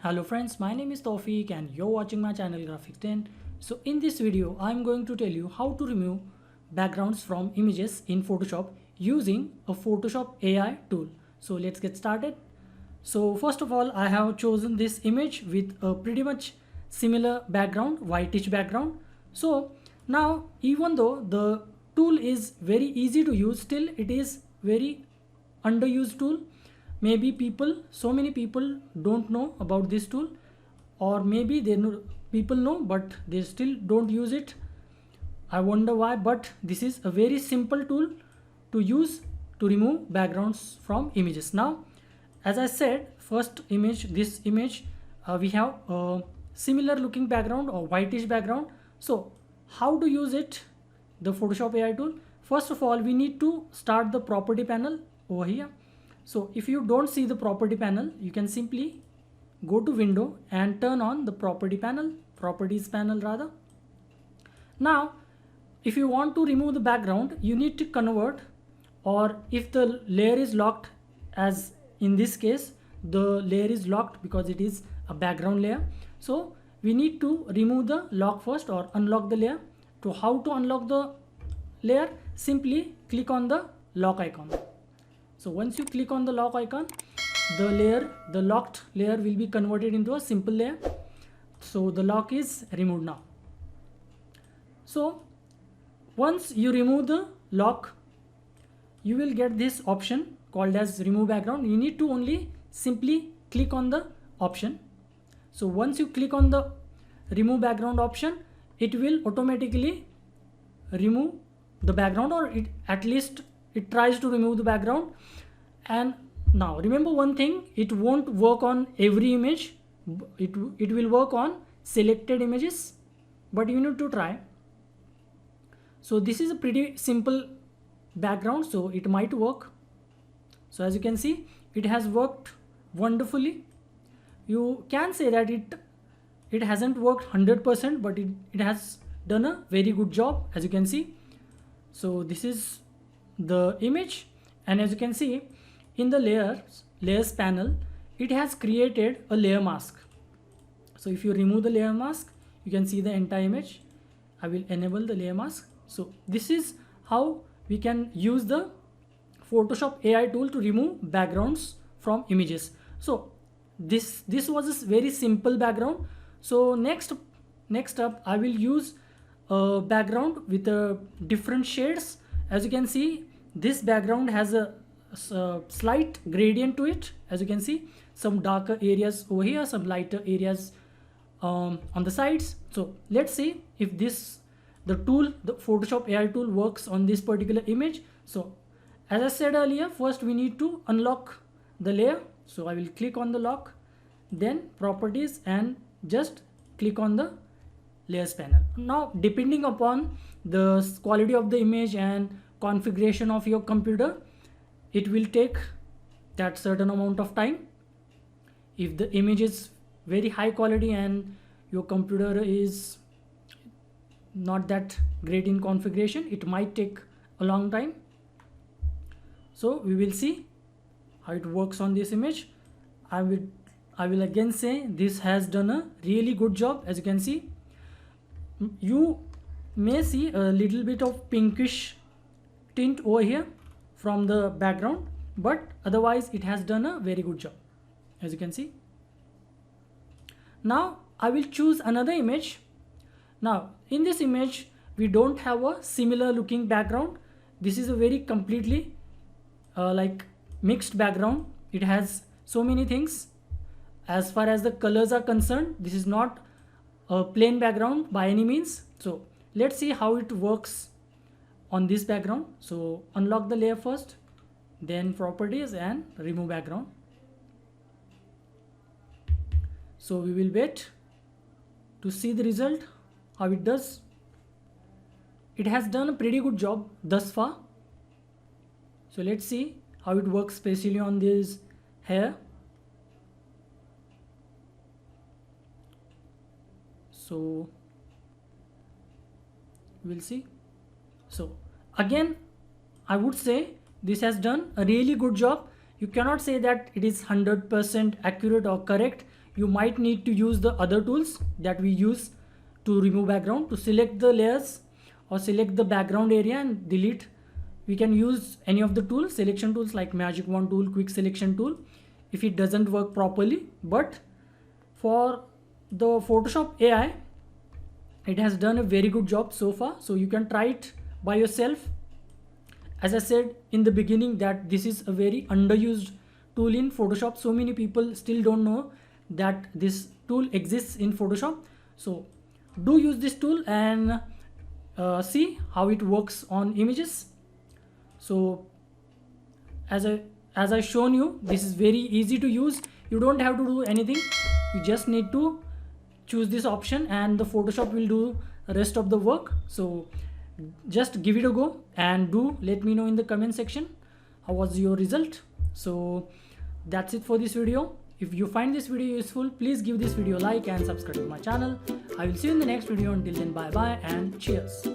Hello friends, my name is Tawfiq and you're watching my channel Graphics 10. So in this video, I'm going to tell you how to remove backgrounds from images in Photoshop using a Photoshop AI tool. So let's get started. So first of all, I have chosen this image with a pretty much similar background, whitish background. So now even though the tool is very easy to use, still it is very underused tool. Maybe so many people don't know about this tool, or maybe people know but they still don't use it. I wonder why, but this is a very simple tool to use to remove backgrounds from images. Now, as I said, first image, this image, we have a similar looking background or whitish background. So how to use it, the Photoshop AI tool? First of all, we need to start the property panel over here. So if you don't see the property panel, you can simply go to window and turn on the properties panel rather. Now, if you want to remove the background, you need to convert, or if the layer is locked, as in this case, the layer is locked because it is a background layer. So we need to remove the lock first or unlock the layer. To how to unlock the layer, simply click on the lock icon. So once you click on the lock icon, the locked layer will be converted into a simple layer. So the lock is removed now. So once you remove the lock, you will get this option called as remove background. You need to only simply click on the option. So once you click on the remove background option, it will automatically remove the background, or at least it tries to remove the background. And now remember one thing, it won't work on every image. It will work on selected images, but you need to try. So this is a pretty simple background, so it might work. So as you can see, it has worked wonderfully. You can say that it hasn't worked 100%, but it has done a very good job, as you can see. So this is the image, and as you can see in the layers panel, it has created a layer mask. So if you remove the layer mask, you can see the entire image. I will enable the layer mask. So this is how we can use the Photoshop AI tool to remove backgrounds from images. So this was a very simple background. So next up, I will use a background with different shades. As you can see, this background has a slight gradient to it. As you can see, some darker areas over here, some lighter areas on the sides. So let's see if the Photoshop AI tool works on this particular image. So as I said earlier, first we need to unlock the layer. So I will click on the lock, then properties, and just click on the layers panel. Now, depending upon the quality of the image and configuration of your computer, it will take that certain amount of time. If the image is very high quality and your computer is not that great in configuration, it might take a long time. So we will see how it works on this image. I will again say this has done a really good job. As you can see, you may see a little bit of pinkish tint over here from the background, but otherwise it has done a very good job, as you can see. Now I will choose another image. Now in this image, we don't have a similar looking background. This is a very completely like mixed background. It has so many things. As far as the colors are concerned, this is not a plain background by any means. So let's see how it works on this background. So unlock the layer first, then properties, and remove background. So we will wait to see the result, how it does. It has done a pretty good job thus far. So let's see how it works, especially on this hair. So we'll see. So again, I would say this has done a really good job. You cannot say that it is 100% accurate or correct. you might need to use the other tools that we use to remove background. To select the layers or select the background area and delete, we can use any of the tools, selection tools like magic wand tool, quick selection tool, if it doesn't work properly. But for the Photoshop AI, it has done a very good job so far, so you can try it by yourself. As I said in the beginning that this is a very underused tool in Photoshop. So many people still don't know that this tool exists in Photoshop. So do use this tool and see how it works on images. So as I shown you, this is very easy to use. You don't have to do anything. You just need to choose this option and the Photoshop will do the rest of the work. So just give it a go and do let me know in the comment section how was your result. So that's it for this video. If you find this video useful, please give this video a like and subscribe to my channel. I will see you in the next video. Until then, bye bye and cheers.